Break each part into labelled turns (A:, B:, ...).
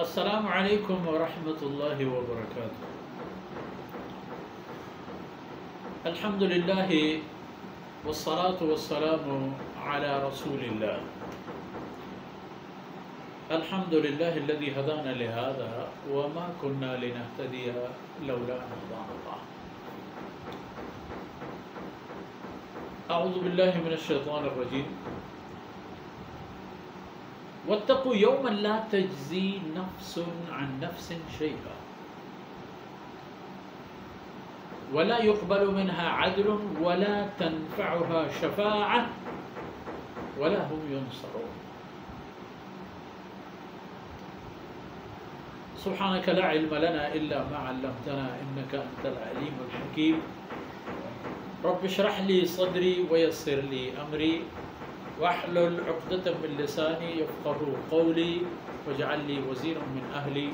A: السلام علیکم ورحمۃ اللہ وبرکاتہ۔ الحمد للہ والصلاة والسلام علی رسول اللہ۔ الحمد للہ الذی ہدانا لہذا وما كنا لنہتدی لولا ان ہدانا اللہ۔ اعوذ باللہ من الشیطان الرجیم۔ واتقوا یوما لا تجزی نفس عن نفس شیئا ولا يقبل منها عدل ولا تنفعها شفاعة ولا هم ينصرون۔ سبحانك لا علم لنا إلا ما علمتنا إنك أنت العليم الحكيم۔ رب اشرح لي صدري ويسر لي أمري واحلل عقدة من لساني يفقهوا قولي واجعل لي وزيرا من أهلي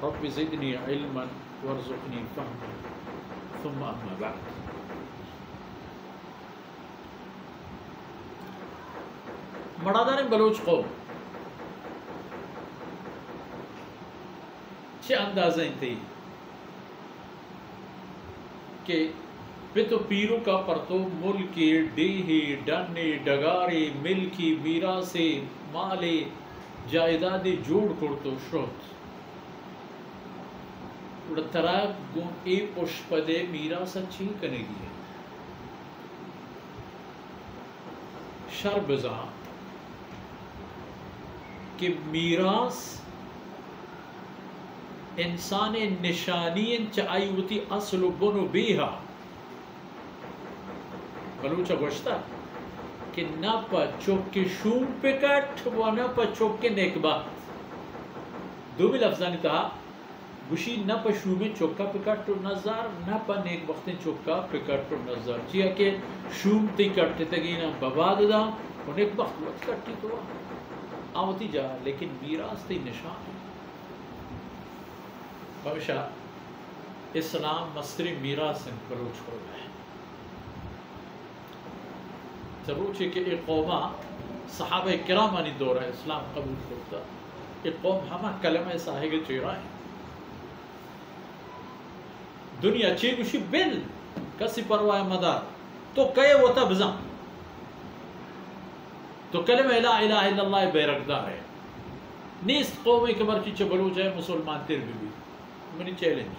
A: رب زدني علما وارزقني فهما ثم أما بعد۔ مڑادان بلوچ قوم چه اندازیں تھی کہ پتو پیرو کا پرتو ملکی ڈیہی ڈنی ڈگاری ملکی میراثی مالی جائیدادی جوڑ کرتو شروط اڑتراک گون ای پشپدے میراث اچھی کنے گی شربزاں کہ میراث انسان نشانین چاہیوتی اصل بنو بیہا بلوچہ گوشتا کہ نہ پا چوکے شوم پکٹ و نہ پا چوکے نیکبات۔ دو بھی لفظانی تھا گوشی نہ پا شوم چوکا پکٹ و نظر نہ پا نیک وقتیں چوکا پکٹ و نظر چیا کہ شوم تی کٹتے تگی نا بباد دا و نیک وقت وقت کٹتی تو آوتی جا لیکن میراث تی نشان ہے۔ ہمیشہ اسلام مصری میراث ان بلوچ ہو گئے ضرور ہے کہ ایک قومہ صحابہ کرامانی دورہ اسلام قبول کرتا ایک قوم ہمہ کلمہ صاحب چیرہ ہے دنیا چی گوشی بل کسی پرواہ مدار تو کئے وطا بزن تو کلمہ لا الہ الا اللہ بیرکدار ہے نیست قومی کے مرچی چھ بلوچ ہے مسلمان تیر بھی منی چیلنج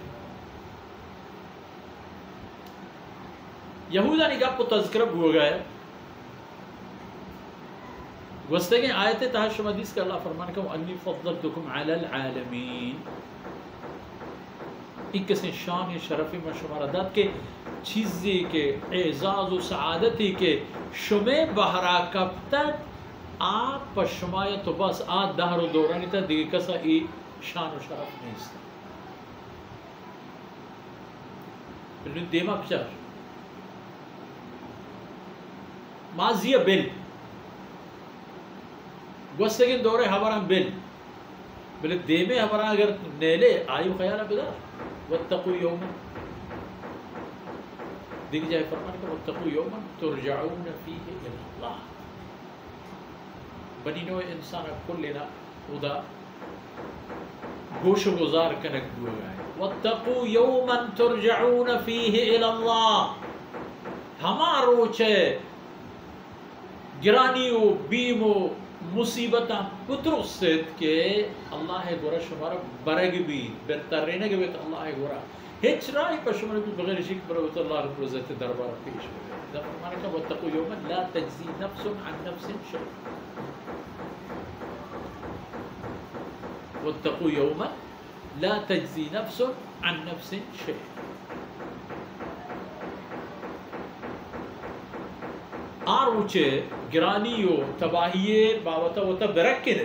A: یہودہ نگاہ کو تذکرہ ہو گئے گوستگی آیت تحشم حدیث کا اللہ فرمان کہ وَأَنِّي فَضَّلْتُكُمْ عَلَى الْعَالَمِينَ ایک کسی شان شرفی میں شمارہ داد کے چیزی کے اعزاز و سعادتی کے شمع بہرا کب تک آپ پر شمایت تو بس آت دہر و دورانی تا دیگه کسا ای شان و شرف نیست بلن دیما پچار ماضی بل گوستگین دورے ہماران بل دیمے ہماران اگر نیلے آئیو خیالہ بدار واتقوا یوما دیکھ جائے فرمان کہ واتقوا یوما ترجعون فیہ الاللہ بنی نوع انسان کل لینا خدا گوش گزار کنک ہوئے گئے واتقوا یوما ترجعون فیہ الاللہ ہمارو چھے گرانیو بیمو مصیبتاں پترست کے اللہ گورا شمارا برگ بھی بہترینہ کے بیت اللہ گورا ہیچ رائی پر شمارا بھی بغیر شک بروت اللہ رب العزت دربار پیش ہوئے اذا فرمانے کا واتقوا یوما لا تجزی نفس عن نفس شیئا واتقوا یوما لا تجزی نفس عن نفس شیئا آروچے گرانیو تباہیے باوتا وطا برکر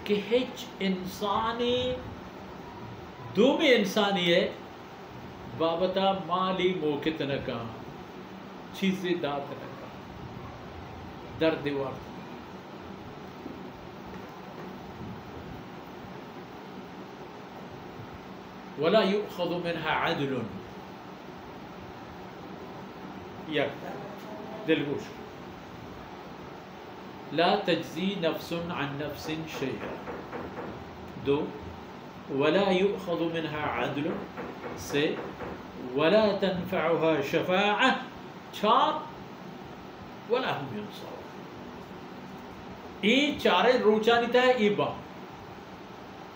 A: کہ ہیچ انسانی دومی انسانی ہے باوتا مالی موکت نکا چیزی دات نکا درد وارد ولا يؤخذ منها عدل یک دلگوش لا تجزی نفس عن نفس شیئا. 2 ولا يؤخذ منها عدل. 3 ولا تنفعها شفاعة. 4 ولا هم ينصرون. ای چارے روچانی تا ہے ای با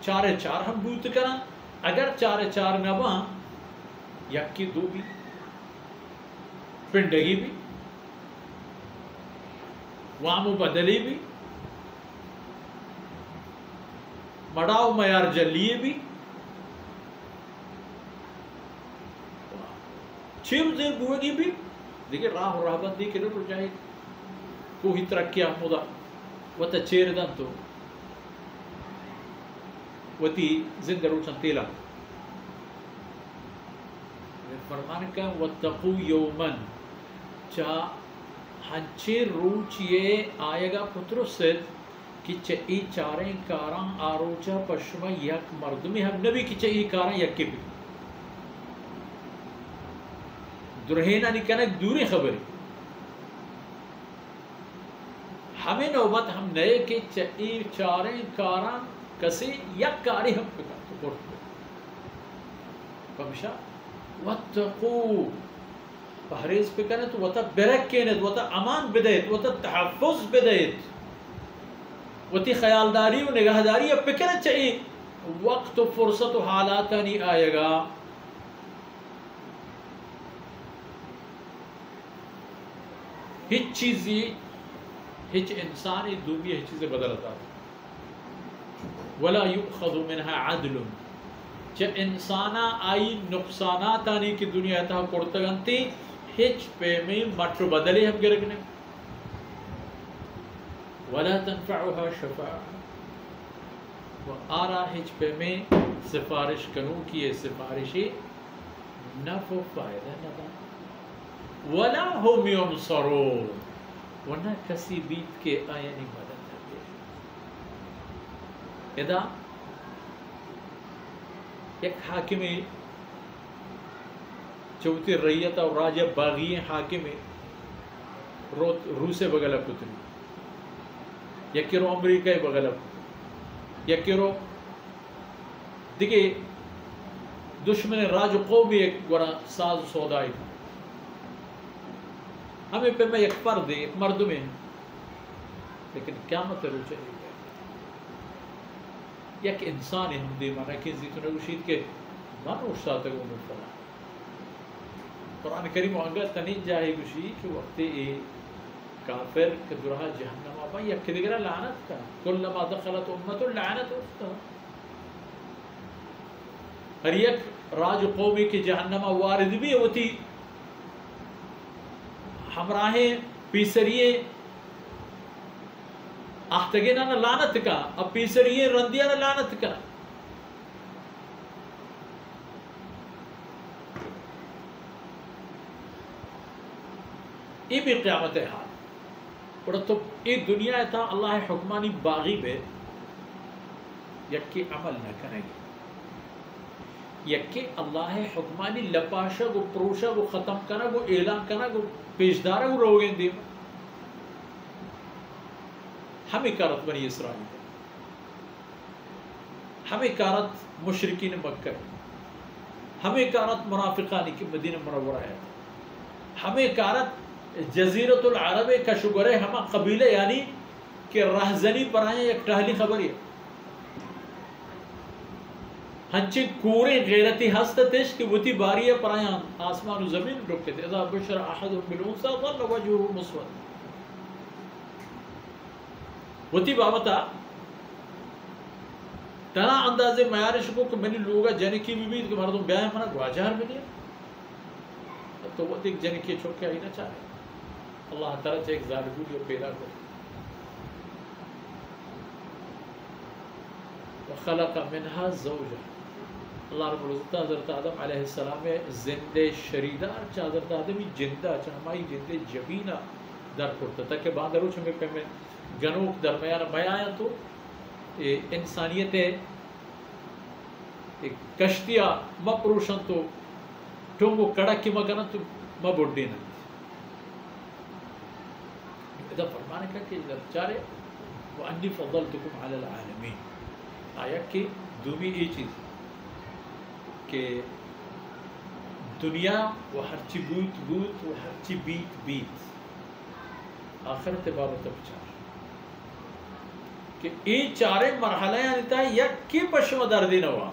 A: چارے چار ہم بوت کرن اگر چارے چار نہ با یکی دو بھی پنڈگی بھی وامو بدلی بھی مڑاو میار جلیے بھی چیر زیر بوگی بھی دیکھیں راہ و راہبندی کے لئے جائے کوئی ترقی آمودا وتا چیر دن تو وتی زندہ روچن تیلا فرمان کا واتقو یومن چا ہنچے روچ یہ آئے گا پتر سید کہ چئی چاریں کاراں آروچا پشما یک مردمی ہم نبی کی چئی کاراں یکی بھی درہینا نکنک دوری خبری ہمیں نوبت ہم نئے کہ چئی چاریں کاراں کسی یک کاری ہم پکا تو پڑھتے پمشا واتقو پہریز پکنے تو وطا برکینت وطا امان بدیت وطا تحفظ بدیت وطی خیالداری و نگہداری پکنے چاہیے وقت و فرصت و حالات نہیں آئے گا ہیچ چیزی ہیچ انسانی دوبی ہیچ چیزیں بدلتا ولا یؤخذ منها عدل چا انسانا آئی نقصانات آنی کی دنیا تا کرتگنتی ہیچ پہ میں مٹر بدلے ہم گرگنے ولا تنفعها شفاعة و آرا ہیچ پہ میں سفارش کنوں کی یہ سفارشی نفع فائدہ ندا ولا هم ينصرون ورنہ کسی بیت کے آیانی مدد نہ دے ادا یک حاکمی چوتی ریت اور راجہ باغی حاکمی روسے بغلہ پتری یکی رو امریکہ بغلہ پتری یکی رو دیکھے دشمن راج قومی ایک گورا ساز سودائی ہمیں پہ میں ایک فرد ایک مرد میں لیکن قیامت رو چلے گئے یک انسان ہم دے مانا کہ زیتو نگوشید کے مانو اشتاتا گو مفلا قرآن کریم وانگا تنین جاہی گوشی کہ وقت کافر کہ درہا جہنم آبا یک دیگر لعنت کا کلما دخلت امت لعنت افتا ہر یک راج قومی کی جہنم وارد بھی ہوتی ہمراہیں پیسریے آختگینا نا لعنت کا اب پیسریے رندیا نا لعنت کا یہ بھی قیامت حال اور تو ایک دنیا تھا اللہ حکمانی باغی بے یکی عمل نہ کریں گے یکی اللہ حکمانی لپاشا گو پروشا گو ختم کرنا گو اعلان کرنا گو پیشدارا گو روگیں دیم ہمیں کارت بنی اسرائیل ہمیں کارت مشرکین مکہ ہمیں کارت منافقانی کی مدینہ منورہ ہے ہمیں کارت جزیرت العرب کا شگر ہے ہمیں قبیلے یعنی کہ رہزنی پر آئیں ایک ٹہلی خبری ہے ہنچے کورے غیرتی ہستتش کہ وہ تی باری پر آئیں آسمان و زمین رکھتے تھے اذا بشر احدهم بالانثى ظل وجهه مسودا وہ تی بابتا تنا اندازے معیارش کو کہ میں نے لوگا جنی کی بھی کہ مردم بیائیں منا گواجہر میں دیا تو وہ ایک جنی کی چھوکے آئی نہ چاہے اللہ تعالیٰ سے ایک ظالبو جو پیدا کر وخلق منها زوجہ اللہ رب العزت حضرت آدم علیہ السلام زندے شریدار چاہ حضرت آدمی جندہ چاہ ہمائی جندے جبینہ در کرتا تاکہ باندرو چھمیں پہ میں گنوک درمیان میں آیا تو انسانیت کشتیا مپروشن تو ٹونگو کڑک کی مگنا تو مبوڈی نہ دا فرمانے کا کہ لفچارے وَأَنِّي فَضَّلْتُكُمْ عَلَى الْعَالَمِينَ آیا کہ دومی یہ چیز کہ دنیا و ہرچی بوت بوت و ہرچی بیت بیت آخرت بابت بچار کہ ای چارے مرحلہ یعنی تا یک کی پشم دردی نوا